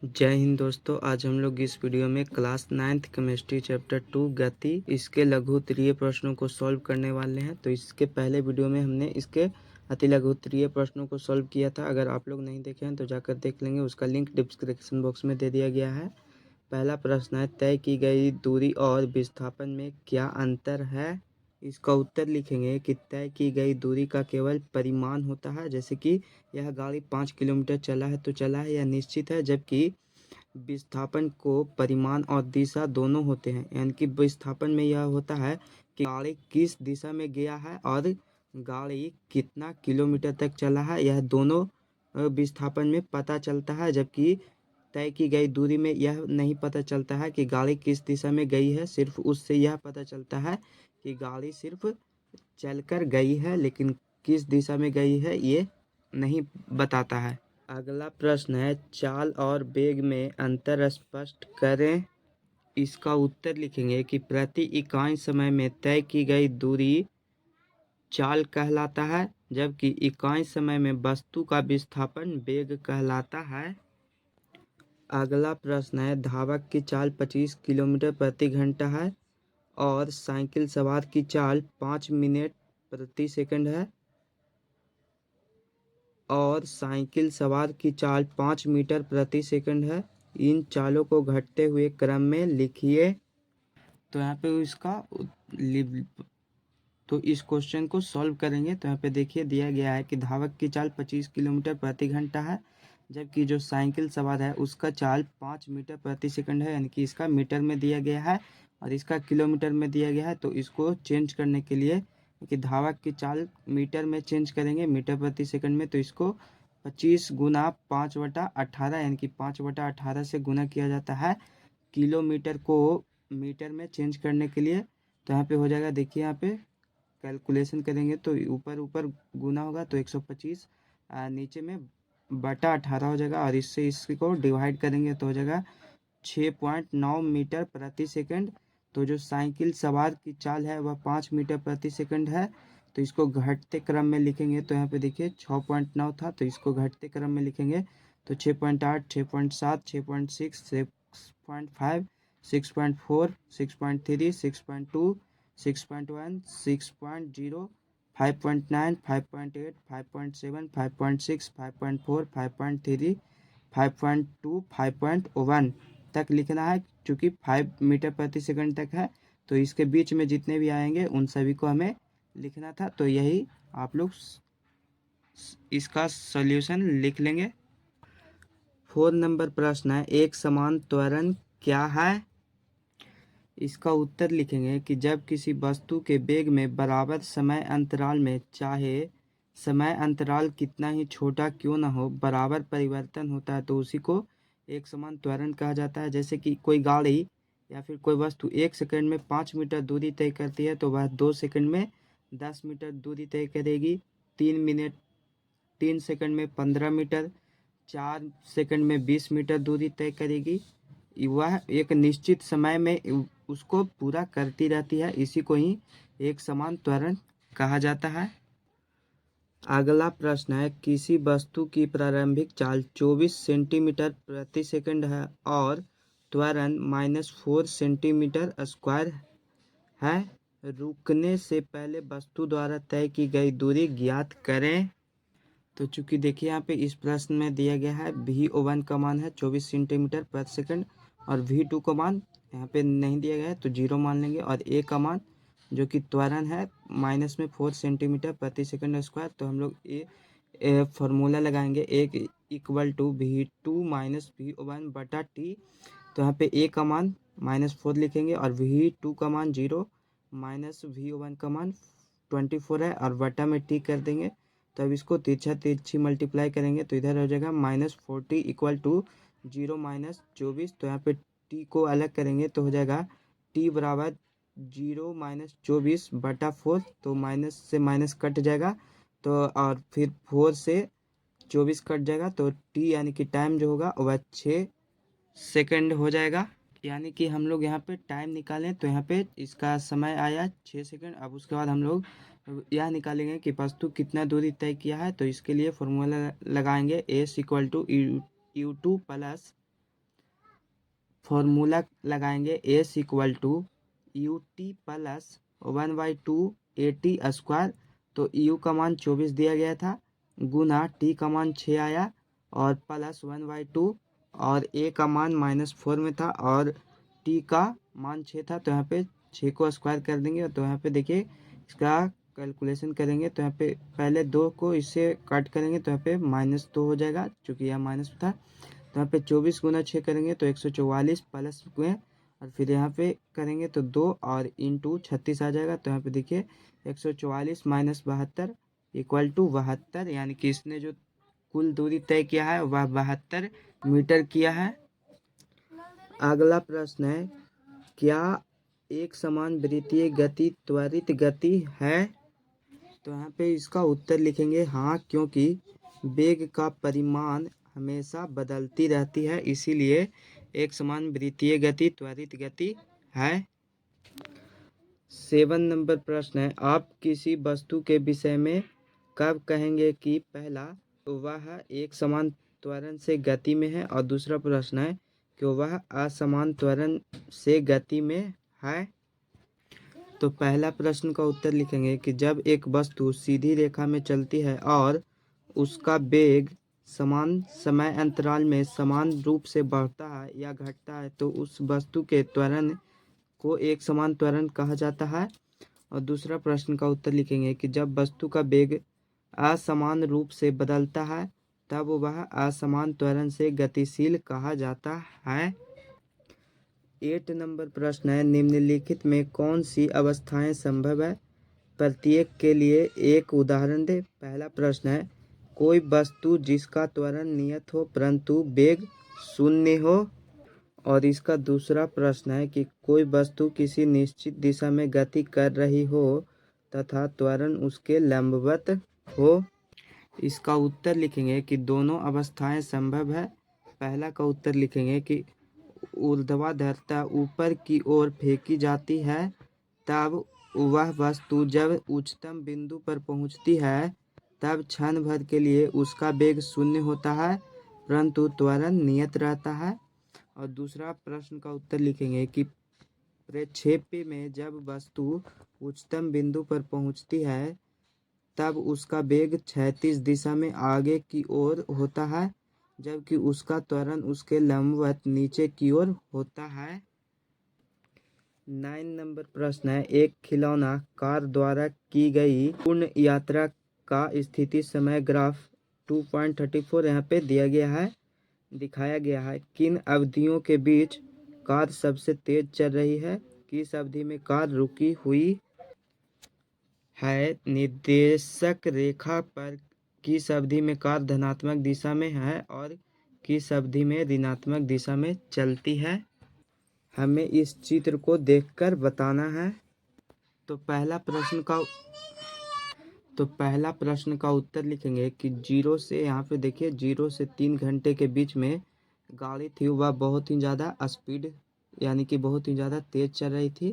जय हिंद दोस्तों। आज हम लोग इस वीडियो में क्लास 9th केमिस्ट्री चैप्टर 2 गति इसके लघु उत्तरीय प्रश्नों को सॉल्व करने वाले हैं। तो इसके पहले वीडियो में हमने इसके अति लघु उत्तरीय प्रश्नों को सॉल्व किया था। अगर आप लोग नहीं देखे हैं तो जाकर देख लेंगे, उसका लिंक डिस्क्रिप्शन बॉक्स में दे दिया गया है। पहला प्रश्न है, तय की गई दूरी और विस्थापन में क्या अंतर है। इसका उत्तर लिखेंगे कि तय की गई दूरी का केवल परिमाण होता है, जैसे कि यह गाड़ी 5 किलोमीटर चला है तो चला है, यह निश्चित है। जबकि विस्थापन को परिमाण और दिशा दोनों होते हैं, यानी कि विस्थापन में यह होता है कि गाड़ी किस दिशा में गया है और गाड़ी कितना किलोमीटर तक चला है, यह दोनों विस्थापन में पता चलता है। जबकि तय की गई दूरी में यह नहीं पता चलता है कि गाड़ी किस दिशा में गई है, सिर्फ उससे यह पता चलता है कि गाड़ी सिर्फ चलकर गई है, लेकिन किस दिशा में गई है ये नहीं बताता है। अगला प्रश्न है, चाल और वेग में अंतर स्पष्ट करें। इसका उत्तर लिखेंगे कि प्रति इकाई समय में तय की गई दूरी चाल कहलाता है, जबकि इकाई समय में वस्तु का विस्थापन वेग कहलाता है। अगला प्रश्न है, धावक की चाल 25 किलोमीटर प्रति घंटा है और साइकिल सवार की चाल 5 मिनट प्रति सेकंड है और साइकिल सवार की चाल 5 मीटर प्रति सेकंड है। इन चालों को घटते हुए क्रम में लिखिए। तो यहाँ पे तो इस क्वेश्चन को सॉल्व करेंगे। तो यहाँ पे देखिए दिया गया है कि धावक की चाल 25 किलोमीटर प्रति घंटा है, जबकि जो साइकिल सवार है उसका चाल 5 मीटर प्रति सेकंड है, यानी कि इसका मीटर में दिया गया है और इसका किलोमीटर में दिया गया है। तो इसको चेंज करने के लिए कि धावक की चाल मीटर में चेंज करेंगे, मीटर प्रति सेकंड में, तो इसको 25 गुना 5/18 यानी कि 5/18 से गुना किया जाता है किलोमीटर को मीटर में चेंज करने के लिए। तो यहाँ पे हो जाएगा, देखिए यहाँ पे कैलकुलेशन करेंगे तो ऊपर ऊपर गुना होगा तो 125, नीचे में बटा 18 हो जाएगा और इससे इसको डिवाइड करेंगे तो हो जाएगा 6.9 मीटर प्रति सेकंड। तो जो साइकिल सवार की चाल है वह 5 मीटर प्रति सेकंड है, तो इसको घटते क्रम में लिखेंगे। तो यहाँ पे देखिए 6.9 था तो इसको घटते क्रम में लिखेंगे तो 6.8, 6.7, 6.6, 6.5, 6.4, 6.3, 6.2, 6.1, 6.0, 5.9, 5.8, 5.7, 5.6, 5.4, 5.3, 5.2, 5.1 तक लिखना है। चूँकि 5 मीटर प्रति सेकंड तक है तो इसके बीच में जितने भी आएंगे उन सभी को हमें लिखना था। तो यही आप लोग इसका सॉल्यूशन लिख लेंगे। 4 नंबर प्रश्न है, एक समान त्वरण क्या है। इसका उत्तर लिखेंगे कि जब किसी वस्तु के वेग में बराबर समय अंतराल में, चाहे समय अंतराल कितना ही छोटा क्यों ना हो, बराबर परिवर्तन होता है तो उसी को एक समान त्वरण कहा जाता है। जैसे कि कोई गाड़ी या फिर कोई वस्तु 1 सेकंड में 5 मीटर दूरी तय करती है तो वह 2 सेकंड में 10 मीटर दूरी तय करेगी। 3 सेकंड में 15 मीटर, 4 सेकंड में 20 मीटर दूरी तय करेगी। वह एक निश्चित समय में उसको पूरा करती रहती है, इसी को ही एक समान त्वरण कहा जाता है। अगला प्रश्न है, किसी वस्तु की प्रारंभिक चाल 24 सेंटीमीटर प्रति सेकंड है और त्वरण -4 सेंटीमीटर स्क्वायर है। रुकने से पहले वस्तु द्वारा तय की गई दूरी ज्ञात करें। तो चूंकि देखिए यहाँ पे इस प्रश्न में दिया गया है VO1 का मान है 24 सेंटीमीटर प्रति सेकंड और V2 का मान यहाँ पे नहीं दिया गया है तो 0 मान लेंगे, और A का मान जो कि त्वरण है -4 सेंटीमीटर प्रति सेकंड स्क्वायर। तो हम लोग ए फॉर्मूला लगाएंगे, A इक्वल टू V2 माइनस VO1 बटा T। तो यहाँ पे A का मान -4 लिखेंगे और V2 का मान 0 माइनस VO1 का मान 24 है और बटा में T कर देंगे। तो अब इसको तिरछी मल्टीप्लाई करेंगे तो इधर हो जाएगा -40 इक्वल टू 0 माइनस 24। तो यहाँ पे T को अलग करेंगे तो हो जाएगा T बराबर 0 माइनस 24 बटा 4। तो माइनस से माइनस कट जाएगा तो और फिर 4 से 24 कट जाएगा तो T यानी कि टाइम जो होगा वह 6 सेकंड हो जाएगा। यानी कि हम लोग यहाँ पे टाइम निकालें तो यहाँ पे इसका समय आया 6 सेकंड। अब उसके बाद हम लोग यह निकालेंगे कि वस्तु कितना दूरी तय किया है। तो इसके लिए फॉर्मूला लगाएंगे S equal to U2 plus formula लगाएंगे S equal to U T plus 1/2 AT²। तो यू का मान 24 दिया गया था, गुना टी का मान 6 आया और प्लस 1/2 और ए का मान -4 में था और टी का मान 6 था। तो यहाँ पे 6 को स्क्वायर कर देंगे। तो यहाँ पे देखिए इसका कैलकुलेशन करेंगे तो यहाँ पे पहले 2 को इससे कट करेंगे तो यहाँ पे -2 हो जाएगा, चूँकि यह माइनस था। तो यहाँ पे 24 गुना 6 करेंगे तो 144 प्लस में और फिर यहाँ पे करेंगे तो 2 और इंटू 36 आ जाएगा। तो यहाँ पे देखिए 144 माइनस 72 इक्वल टू 72, यानी कि इसने जो कुल दूरी तय किया है वह 72 मीटर किया है। अगला प्रश्न है, क्या एक समान वृत्तीय गति त्वरित गति है? तो यहाँ पे इसका उत्तर लिखेंगे हाँ, क्योंकि वेग का परिमाण हमेशा बदलती रहती है, इसीलिए एक समान वृत्तीय गति त्वरित गति है। 7 नंबर प्रश्न है, आप किसी वस्तु के विषय में कब कहेंगे कि पहला वह एक समान त्वरण से गति में है और दूसरा प्रश्न है कि वह असमान त्वरण से गति में है। तो पहला प्रश्न का उत्तर लिखेंगे कि जब एक वस्तु सीधी रेखा में चलती है और उसका वेग समान समय अंतराल में समान रूप से बढ़ता है या घटता है तो उस वस्तु के त्वरण को एक समान त्वरण कहा जाता है। और दूसरा प्रश्न का उत्तर लिखेंगे कि जब वस्तु का वेग असमान रूप से बदलता है तब वह असमान त्वरण से गतिशील कहा जाता है। 8 नंबर प्रश्न है, निम्नलिखित में कौन सी अवस्थाएं संभव है? प्रत्येक के लिए एक उदाहरण दे। पहला प्रश्न है, कोई वस्तु जिसका त्वरण नियत हो परंतु वेग शून्य हो। और इसका दूसरा प्रश्न है कि कोई वस्तु किसी निश्चित दिशा में गति कर रही हो तथा त्वरण उसके लंबवत हो। इसका उत्तर लिखेंगे कि दोनों अवस्थाएं संभव है। पहला का उत्तर लिखेंगे कि ऊर्ध्वाधरता ऊपर की ओर फेंकी जाती है तब वह वस्तु जब उच्चतम बिंदु पर पहुंचती है तब क्षण भर के लिए उसका वेग शून्य होता है परंतु त्वरण नियत रहता है। और दूसरा प्रश्न का उत्तर लिखेंगे कि प्रक्षेप्य में जब वस्तु उच्चतम बिंदु पर पहुंचती है तब उसका वेग क्षैतिज दिशा में आगे की ओर होता है जबकि उसका त्वरण उसके लंबवत नीचे की ओर होता है। 9 नंबर प्रश्न है, एक खिलौना कार द्वारा की गई पूर्ण यात्रा का स्थिति समय ग्राफ 2.34 यहाँ पे दिया गया है, दिखाया गया है। किन अवधियों के बीच कार सबसे तेज चल रही है? किस अवधि में कार रुकी हुई है? निर्देशक रेखा पर किस अवधि में कार धनात्मक दिशा में है और किस अवधि में ऋणात्मक दिशा में चलती है? हमें इस चित्र को देखकर बताना है। तो पहला प्रश्न का उत्तर लिखेंगे कि 0 से, यहाँ पे देखिए 0 से 3 घंटे के बीच में गाड़ी थी वह बहुत ही ज़्यादा स्पीड यानी कि बहुत ही ज़्यादा तेज़ चल रही थी।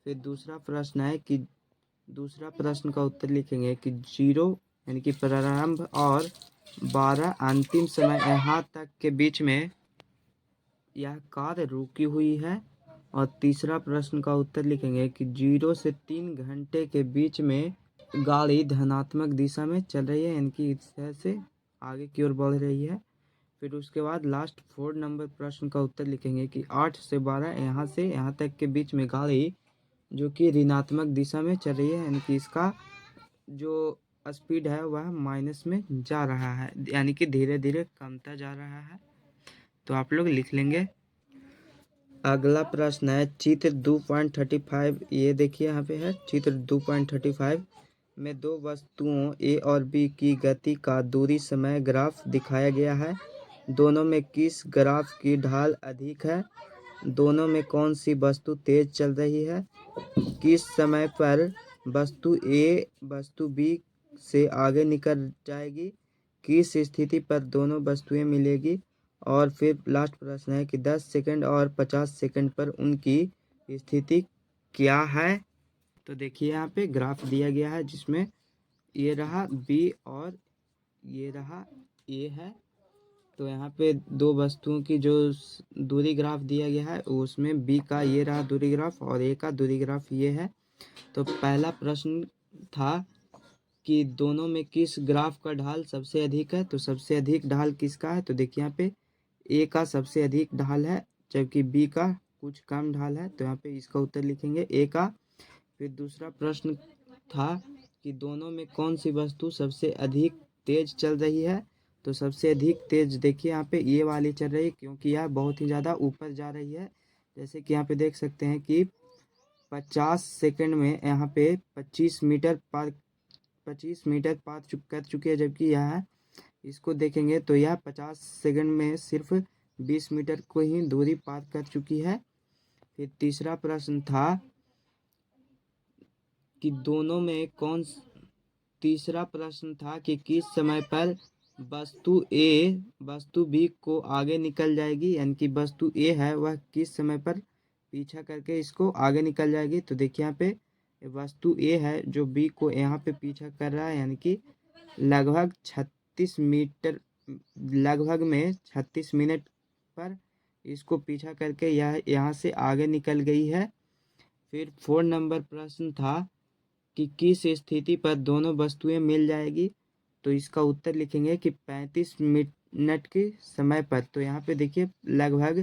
फिर दूसरा प्रश्न का उत्तर लिखेंगे कि 0 यानी कि प्रारंभ और 12 अंतिम समय यहाँ तक के बीच में यह कार रुकी हुई है। और तीसरा प्रश्न का उत्तर लिखेंगे कि 0 से 3 घंटे के बीच में गाड़ी धनात्मक दिशा में चल रही है यानी कि इस तरह से आगे की ओर बढ़ रही है। फिर उसके बाद लास्ट 4 नंबर प्रश्न का उत्तर लिखेंगे कि 8 से 12 यहाँ से यहाँ तक के बीच में गाड़ी जो कि ऋणात्मक दिशा में चल रही है यानी कि इसका जो स्पीड है वह माइनस में जा रहा है यानी कि धीरे धीरे कमता जा रहा है। तो आप लोग लिख लेंगे। अगला प्रश्न है चित्र 2.35। ये देखिए यहाँ पे है चित्र 2.35 में दो वस्तुओं ए और बी की गति का दूरी समय ग्राफ दिखाया गया है। दोनों में किस ग्राफ की ढाल अधिक है? दोनों में कौन सी वस्तु तेज चल रही है? किस समय पर वस्तु ए वस्तु बी से आगे निकल जाएगी? किस स्थिति पर दोनों वस्तुएं मिलेगी? और फिर लास्ट प्रश्न है कि 10 सेकंड और 50 सेकंड पर उनकी स्थिति क्या है? तो देखिए यहाँ पे ग्राफ दिया गया है जिसमें ये रहा बी और ये रहा ए है। तो यहाँ पे दो वस्तुओं की जो दूरी ग्राफ दिया गया है उसमें बी का ये रहा दूरी ग्राफ और ए का दूरी ग्राफ ये है। तो पहला प्रश्न था कि दोनों में किस ग्राफ का ढाल सबसे अधिक है। तो सबसे अधिक ढाल किसका है, तो देखिए यहाँ पे ए का सबसे अधिक ढाल है जबकि बी का कुछ कम ढाल है। तो यहाँ पे इसका उत्तर लिखेंगे ए का। फिर दूसरा प्रश्न था कि दोनों में कौन सी वस्तु सबसे अधिक तेज चल रही है। तो सबसे अधिक तेज देखिए यहाँ पे ये वाली चल रही है क्योंकि यह बहुत ही ज़्यादा ऊपर जा रही है। जैसे कि यहाँ पे देख सकते हैं कि 50 सेकंड में यहाँ पे 25 मीटर पार कर चुकी है, जबकि यह इसको देखेंगे तो यह 50 सेकंड में सिर्फ 20 मीटर को ही दूरी पार कर चुकी है। फिर तीसरा प्रश्न था कि दोनों में तीसरा प्रश्न था कि किस समय पर वस्तु ए वस्तु बी को आगे निकल जाएगी, यानी कि वस्तु ए है वह किस समय पर पीछा करके इसको आगे निकल जाएगी। तो देखिए यहाँ पे वस्तु ए है जो बी को यहाँ पे पीछा कर रहा है, यानी कि लगभग 36 मीटर लगभग में 36 मिनट पर इसको पीछा करके यह यहाँ से आगे निकल गई है। फिर 4 नंबर प्रश्न था कि किस स्थिति पर दोनों वस्तुएं मिल जाएगी। तो इसका उत्तर लिखेंगे कि 35 मिनट के समय पर। तो यहाँ पे देखिए लगभग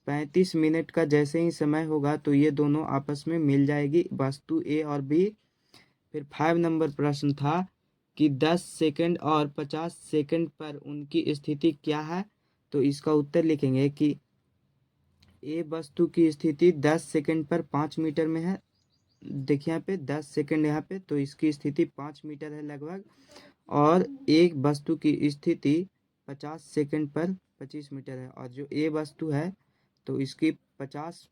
35 मिनट का जैसे ही समय होगा तो ये दोनों आपस में मिल जाएगी वस्तु ए और बी। फिर 5 नंबर प्रश्न था कि 10 सेकंड और 50 सेकंड पर उनकी स्थिति क्या है। तो इसका उत्तर लिखेंगे कि ए वस्तु की स्थिति 10 सेकंड पर 5 मीटर में है। देखिए यहाँ पे 10 सेकंड यहाँ पे, तो इसकी स्थिति 5 मीटर है लगभग। और एक वस्तु की स्थिति 50 सेकंड पर 25 मीटर है, और जो ए वस्तु है तो इसकी 50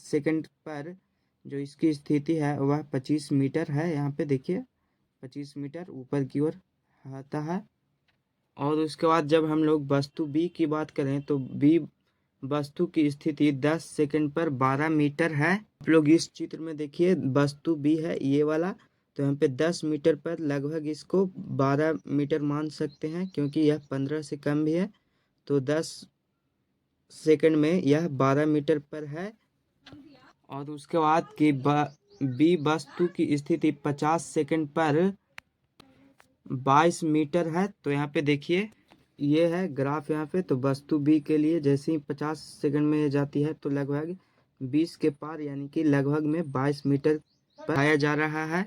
सेकंड पर जो इसकी स्थिति है वह 25 मीटर है। यहाँ पे देखिए 25 मीटर ऊपर की ओर आता है। और उसके बाद जब हम लोग वस्तु बी की बात करें तो बी वस्तु की स्थिति 10 सेकंड पर 12 मीटर है। आप लोग इस चित्र में देखिए वस्तु बी है ये वाला, तो यहाँ पे 10 मीटर पर लगभग इसको 12 मीटर मान सकते हैं क्योंकि यह 15 से कम भी है। तो 10 सेकंड में यह 12 मीटर पर है। और उसके बाद की बी वस्तु की स्थिति 50 सेकंड पर 22 मीटर है। तो यहाँ पे देखिए ये है ग्राफ यहाँ पे। तो वस्तु बी के लिए जैसे ही 50 सेकंड में जाती है तो लगभग 20 के पार यानी कि लगभग में 22 मीटर पर आया जा रहा है।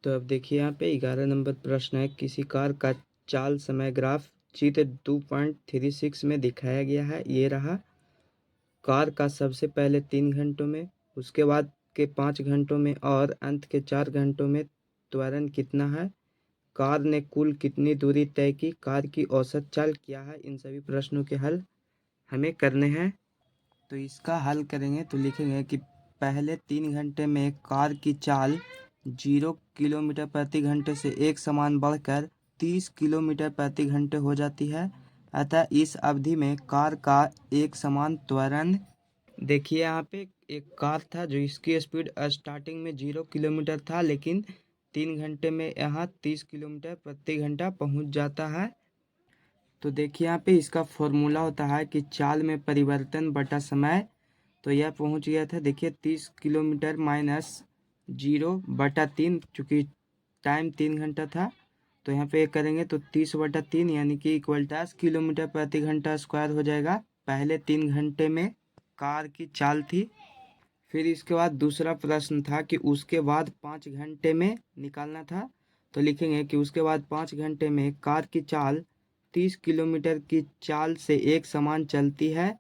तो अब देखिए यहाँ पे 11 नंबर प्रश्न है, किसी कार का चाल समय ग्राफ चित्र 2.36 में दिखाया गया है। ये रहा कार का सबसे पहले 3 घंटों में, उसके बाद के 5 घंटों में और अंत के 4 घंटों में त्वरण कितना है। कार ने कुल कितनी दूरी तय की, कार की औसत चाल क्या है। इन सभी प्रश्नों के हल हमें करने हैं। तो इसका हल करेंगे तो लिखेंगे कि पहले 3 घंटे में कार की चाल 0 किलोमीटर प्रति घंटे से एक समान बढ़कर 30 किलोमीटर प्रति घंटे हो जाती है। अतः इस अवधि में कार का एक समान त्वरण। देखिए यहाँ पे एक कार था जो इसकी स्पीड स्टार्टिंग में 0 किलोमीटर था, लेकिन 3 घंटे में यहाँ 30 किलोमीटर प्रति घंटा पहुँच जाता है। तो देखिए यहाँ पे इसका फॉर्मूला होता है कि चाल में परिवर्तन बटा समय। तो यह पहुँच गया था देखिए 30 किलोमीटर माइनस 0/3, चूँकि टाइम 3 घंटा था। तो यहाँ पे करेंगे तो 30/3 यानी कि इक्वल 10 किलोमीटर प्रति घंटा स्क्वायर हो जाएगा। पहले 3 घंटे में कार की चाल थी। फिर इसके बाद दूसरा प्रश्न था कि उसके बाद 5 घंटे में निकालना था। तो लिखेंगे कि उसके बाद 5 घंटे में कार की चाल 30 किलोमीटर की चाल से एक समान चलती है।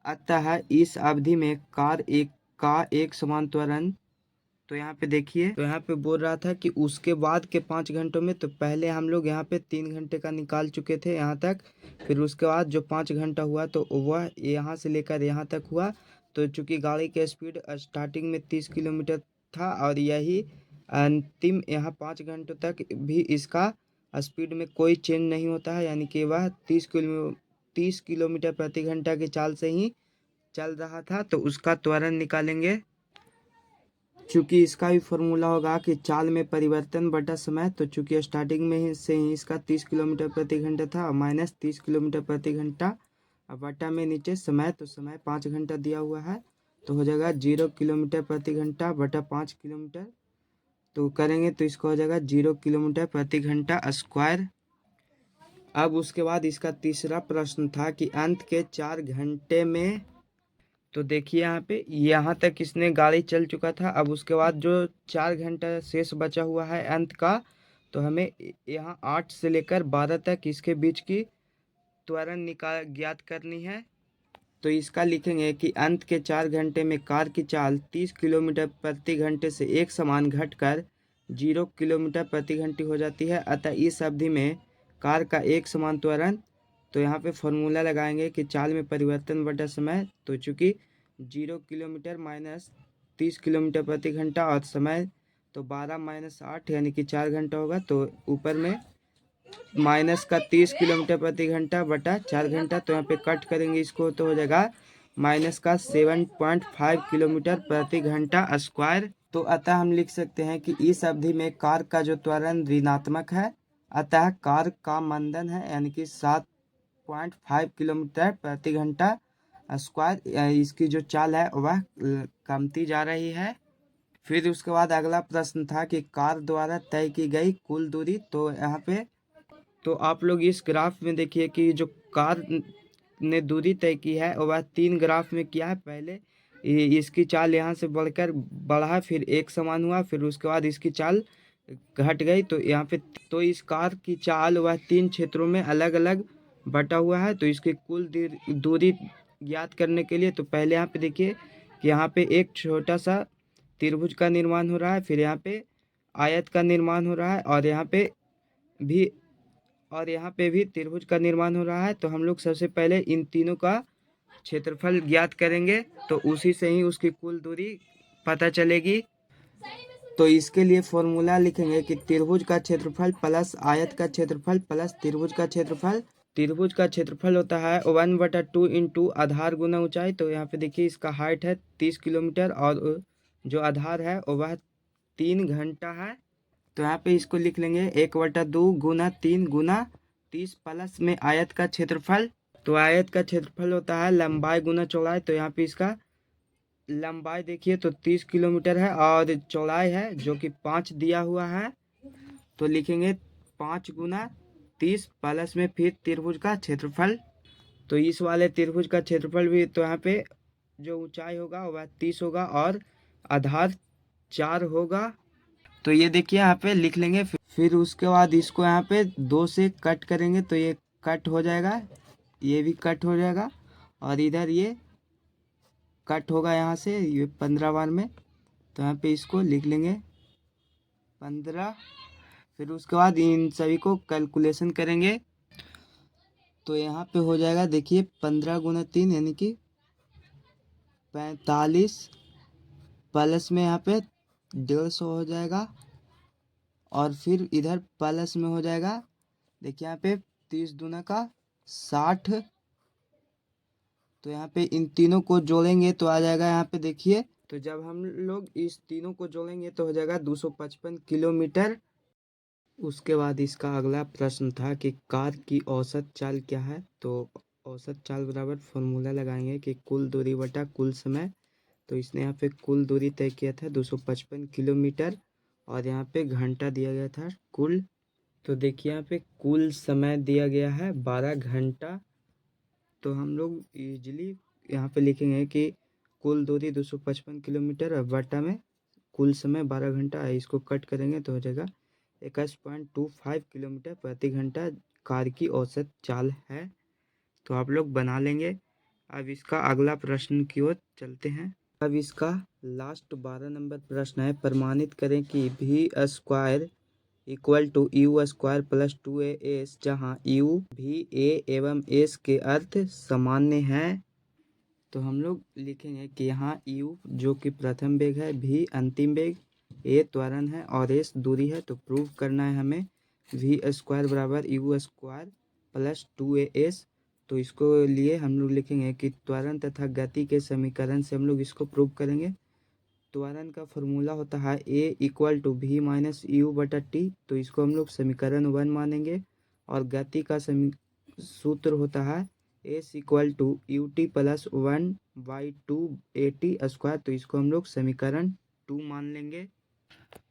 अतः इस अवधि में कार का एक समान त्वरण। तो यहाँ पे देखिए, तो यहाँ पे बोल रहा था कि उसके बाद के 5 घंटों में, तो पहले हम लोग यहाँ पे 3 घंटे का निकाल चुके थे यहाँ तक। फिर उसके बाद जो 5 घंटा हुआ तो वह यहाँ से लेकर यहाँ तक हुआ। तो चूंकि गाड़ी की स्पीड स्टार्टिंग में 30 किलोमीटर था और यही अंतिम यहाँ 5 घंटों तक भी इसका स्पीड में कोई चेंज नहीं होता है, यानी कि वह 30 किलोमीटर प्रति घंटा की चाल से ही चल रहा था। तो उसका त्वरण निकालेंगे। चूंकि इसका भी फॉर्मूला होगा कि चाल में परिवर्तन बटा समय, तो चूंकि स्टार्टिंग में ही से ही इसका 30 किलोमीटर प्रति घंटा था, माइनस 30 किलोमीटर प्रति घंटा, अब बटा में नीचे समय, तो समय 5 घंटा दिया हुआ है, तो हो जाएगा 0 किलोमीटर प्रति घंटा बटा 5 किलोमीटर, तो करेंगे तो इसको हो जाएगा 0 किलोमीटर प्रति घंटा स्क्वायर। अब उसके बाद इसका तीसरा प्रश्न था कि अंत के 4 घंटे में, तो देखिए यहाँ तक इसने गाड़ी चल चुका था। अब उसके बाद जो 4 घंटा शेष बचा हुआ है अंत का, तो हमें यहाँ 8 से लेकर 12 तक इसके बीच की त्वरण ज्ञात करनी है। तो इसका लिखेंगे कि अंत के 4 घंटे में कार की चाल 30 किलोमीटर प्रति घंटे से एक समान घटकर 0 किलोमीटर प्रति घंटे हो जाती है, अतः इस अवधि में कार का एक समान त्वरण। तो यहाँ पे फॉर्मूला लगाएंगे कि चाल में परिवर्तन बटा समय, तो चूंकि 0 किलोमीटर माइनस 30 किलोमीटर प्रति घंटा और समय तो 12 माइनस 8 यानी कि 4 घंटा होगा, तो ऊपर में माइनस का 30 किलोमीटर प्रति घंटा बटा 4 घंटा, तो यहाँ पे कट करेंगे इसको, तो हो जाएगा माइनस का 7.5 किलोमीटर प्रति घंटा स्क्वायर। तो अतः हम लिख सकते हैं कि इस अवधि में कार का जो त्वरण ऋणात्मक है, अतः कार का मंदन है यानी कि 7.5 किलोमीटर प्रति घंटा स्क्वायर, इसकी जो चाल है वह कमती जा रही है। फिर उसके बाद अगला प्रश्न था कि कार द्वारा तय की गई कुल दूरी, तो यहाँ पे तो आप लोग इस ग्राफ में देखिए कि जो कार ने दूरी तय की है वह 3 ग्राफ में किया है। पहले इसकी चाल यहाँ से बढ़कर बढ़ा, फिर एक समान हुआ, फिर उसके बाद इसकी चाल घट गई, तो यहाँ पे तो इस कार की चाल वह 3 क्षेत्रों में अलग अलग बटा हुआ है। तो इसकी कुल दूरी ज्ञात करने के लिए तो पहले यहाँ पे देखिए कि यहाँ पे एक छोटा सा त्रिभुज का निर्माण हो रहा है, फिर यहाँ पे आयत का निर्माण हो रहा है, और यहाँ पे भी त्रिभुज का निर्माण हो रहा है। तो हम लोग सबसे पहले इन तीनों का क्षेत्रफल ज्ञात करेंगे, तो उसी से ही उसकी कुल दूरी पता चलेगी। तो इसके लिए फॉर्मूला लिखेंगे कि त्रिभुज का क्षेत्रफल प्लस आयत का क्षेत्रफल प्लस त्रिभुज का क्षेत्रफल। त्रिभुज का क्षेत्रफल होता है 1/2 इंटू आधार गुना ऊंचाई। तो यहाँ पे देखिए इसका हाइट है 30 किलोमीटर और जो आधार है वह 3 घंटा है। तो यहाँ पे इसको लिख लेंगे 1/2 गुना 3 गुना 30 प्लस में आयत का क्षेत्रफल। तो आयत का क्षेत्रफल होता है लंबाई गुना चौड़ाई। तो यहाँ पे इसका लंबाई देखिए तो 30 किलोमीटर है और चौड़ाई है जो कि 5 दिया हुआ है। तो लिखेंगे 5 गुना 30 प्लस में फिर त्रिभुज का क्षेत्रफल। तो इस वाले त्रिभुज का क्षेत्रफल भी तो यहाँ पे जो ऊंचाई होगा वह 30 होगा और आधार 4 होगा। तो ये देखिए यहाँ पे लिख लेंगे। फिर उसके बाद इसको यहाँ पे 2 से कट करेंगे, तो ये कट हो जाएगा, ये भी कट हो जाएगा, और इधर ये कट होगा यहाँ से ये 15 बार में। तो यहाँ पे इसको लिख लेंगे 15। फिर उसके बाद इन सभी को कैलकुलेशन करेंगे, तो यहाँ पे हो जाएगा देखिए 15 गुना 3 यानी कि 45 प्लस में यहाँ पे 150 हो जाएगा, और फिर इधर प्लस में हो जाएगा देखिए यहाँ पे 30 दूना का 60। तो यहाँ पे इन तीनों को जोड़ेंगे तो आ जाएगा यहाँ पे देखिए, तो जब हम लोग इस तीनों को जोड़ेंगे तो हो जाएगा 255 किलोमीटर। उसके बाद इसका अगला प्रश्न था कि कार की औसत चाल क्या है। तो औसत चाल बराबर फॉर्मूला लगाएंगे कि कुल दूरी बटा कुल समय। तो इसने यहाँ पे कुल दूरी तय किया था 255 किलोमीटर, और यहाँ पे घंटा दिया गया था कुल। तो देखिए यहाँ पे कुल समय दिया गया है 12 घंटा। तो हम लोग इजीली यहाँ पे लिखेंगे कि कुल दूरी 255 किलोमीटर और बटा में कुल समय 12 घंटा है। इसको कट करेंगे तो हो जाएगा 21.25 किलोमीटर प्रति घंटा कार की औसत चाल है। तो आप लोग बना लेंगे। अब इसका अगला प्रश्न की ओर चलते हैं। अब इसका लास्ट 12 नंबर प्रश्न है, प्रमाणित करें कि v square equal to u square plus 2as, जहाँ यू भी ए एवं एस के अर्थ सामान्य हैं। तो हम लोग लिखेंगे कि यहाँ यू जो कि प्रथम वेग है, भी अंतिम वेग, ए त्वरण है और एस दूरी है। तो प्रूव करना है हमें वी स्क्वायर बराबर यू स्क्वायर प्लस 2as। तो इसको लिए हम लोग लिखेंगे कि त्वरण तथा गति के समीकरण से हम लोग इसको प्रूव करेंगे। त्वरण का फॉर्मूला होता है A equal to we minus you बटा टी, तो इसको हम लोग समीकरण 1 मानेंगे। और गति का सूत्र होता है s equal to U T plus 1/2 a t square, तो इसको हम लोग समीकरण 2 मान लेंगे।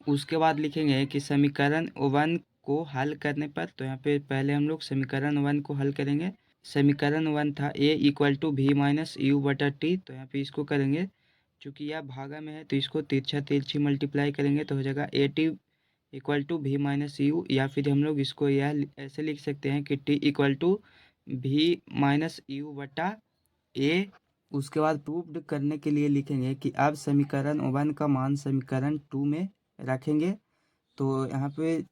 उसके बाद लिखेंगे कि समीकरण 1 को हल करने पर, तो यहाँ पे पहले हम लोग समीकरण 1 को हल करेंगे। समीकरण 1 था A equal to we minus you बटा टी, तो यहाँ पे इसको करेंगे, चूँकि यह भागा में है तो इसको तिरछा तिरछी मल्टीप्लाई करेंगे तो हो जाएगा a t equal to we minus u, या फिर हम लोग इसको यह ऐसे लिख सकते हैं कि t equal to we minus you बटा ए। उसके बाद प्रूव्ड करने के लिए लिखेंगे कि अब समीकरण 1 का मान समीकरण 2 में रखेंगे। तो यहाँ पे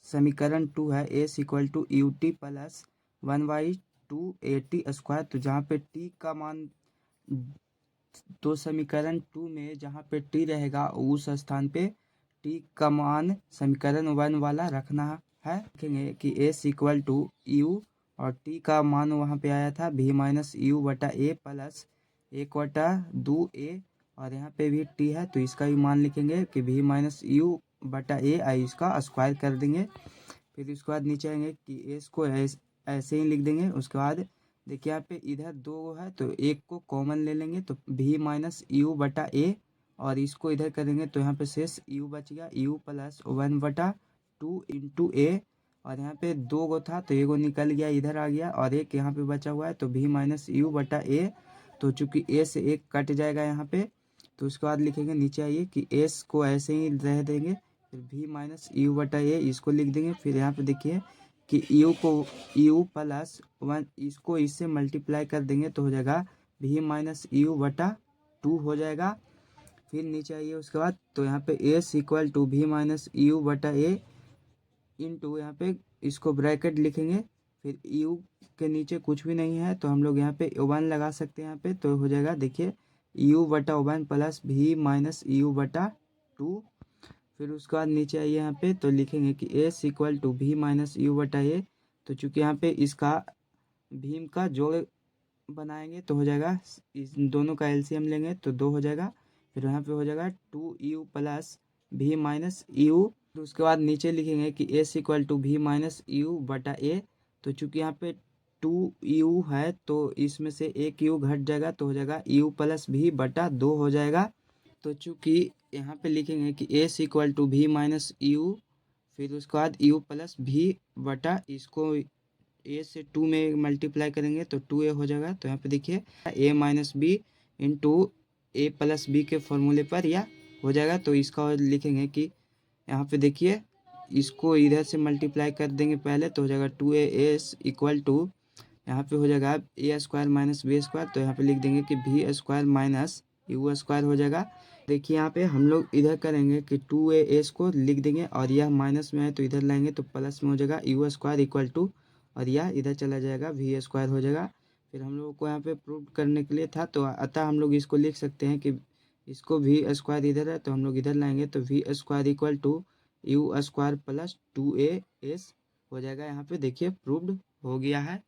समीकरण 2 है s equal to U T plus 1/2 a t square, तो जहाँ पे टी का मान, तो समीकरण 2 में जहाँ पे टी रहेगा उस स्थान पे टी का मान समीकरण 1 वाला रखना है। देखेंगे कि एस इक्वल टू यू और टी का मान वहाँ पे आया था वी माइनस यू बटा ए प्लस 1/2 ए, और यहाँ पे भी टी है तो इसका भी मान लिखेंगे कि वी माइनस यू बटा ए, आई इसका स्क्वायर कर देंगे। फिर उसके बाद नीचे आएंगे कि एस को ऐसे ही लिख देंगे। उसके बाद देखिए यहाँ पे इधर 2 है तो एक को कॉमन ले लेंगे, तो वी माइनस यू बटा ए, और इसको इधर करेंगे तो यहाँ पे शेष यू बच गया, यू प्लस 1/2 इंटू ए, और यहाँ पे 2 गो था तो एगो निकल गया इधर आ गया, और एक यहाँ पे बचा हुआ है तो वी माइनस यू बटा ए, तो चूंकि ए से एक कट जाएगा यहाँ पे, तो उसके बाद लिखेंगे नीचे आइए कि एस को ऐसे ही रह देंगे, फिर वी माइनस यू बटा ए इसको लिख देंगे। फिर यहाँ पे देखिए कि यू को यू प्लस 1 इसको इससे मल्टीप्लाई कर देंगे तो हो जाएगा वी माइनस यू बटा 2 हो जाएगा। फिर नीचे आइए उसके बाद, तो यहाँ पे s equal to we minus you बटा ए इंटू, यहाँ पे इसको ब्रैकेट लिखेंगे, फिर यू के नीचे कुछ भी नहीं है तो हम लोग यहाँ पे 1 लगा सकते हैं यहाँ पे, तो हो जाएगा देखिए यू बटा 1 प्लस वी माइनस यू बटा 2। फिर उसके बाद नीचे आइए यहाँ पे तो लिखेंगे कि s equal to we minus you बटा ए, तो चूंकि यहाँ पे इसका भीम का जोड़ बनाएंगे तो हो जाएगा, इस दोनों का एलसीएम लेंगे तो 2 हो जाएगा। फिर यहाँ पे हो जाएगा 2u plus we minus you. तो उसके बाद नीचे लिखेंगे कि s equal to we minus you बटा ए, तो चूंकि यहाँ पे 2u है तो इसमें से एक u घट जाएगा तो हो जाएगा u प्लस वी बटा 2 हो जाएगा। तो चूंकि यहाँ पे लिखेंगे कि s equal to we minus u, फिर उसके बाद u प्लस वी बटा, इसको ए से 2 में मल्टीप्लाई करेंगे तो 2a हो जाएगा। तो यहाँ पे देखिए a minus b into a plus b के फॉर्मूले पर यह हो जाएगा। तो इसका लिखेंगे कि यहाँ पे देखिए इसको इधर से मल्टीप्लाई कर देंगे पहले तो हो जाएगा 2as इक्वल टू, यहाँ पे हो जाएगा a square minus b square, तो यहाँ पे लिख देंगे कि v square minus u square हो जाएगा। देखिए यहाँ पे हम लोग इधर करेंगे कि 2as को लिख देंगे और यह माइनस में है तो इधर लाएंगे तो प्लस में हो जाएगा यू स्क्वायर इक्वल टू, और यह इधर चला जाएगा वी स्क्वायर हो जाएगा। फिर हम लोगों को यहाँ पे प्रूव करने के लिए था तो अतः हम लोग इसको लिख सकते हैं कि इसको वी स्क्वायर इधर है तो हम लोग इधर लाएंगे तो v square equal to u square plus 2as हो जाएगा। यहाँ पे देखिए प्रूव्ड हो गया है।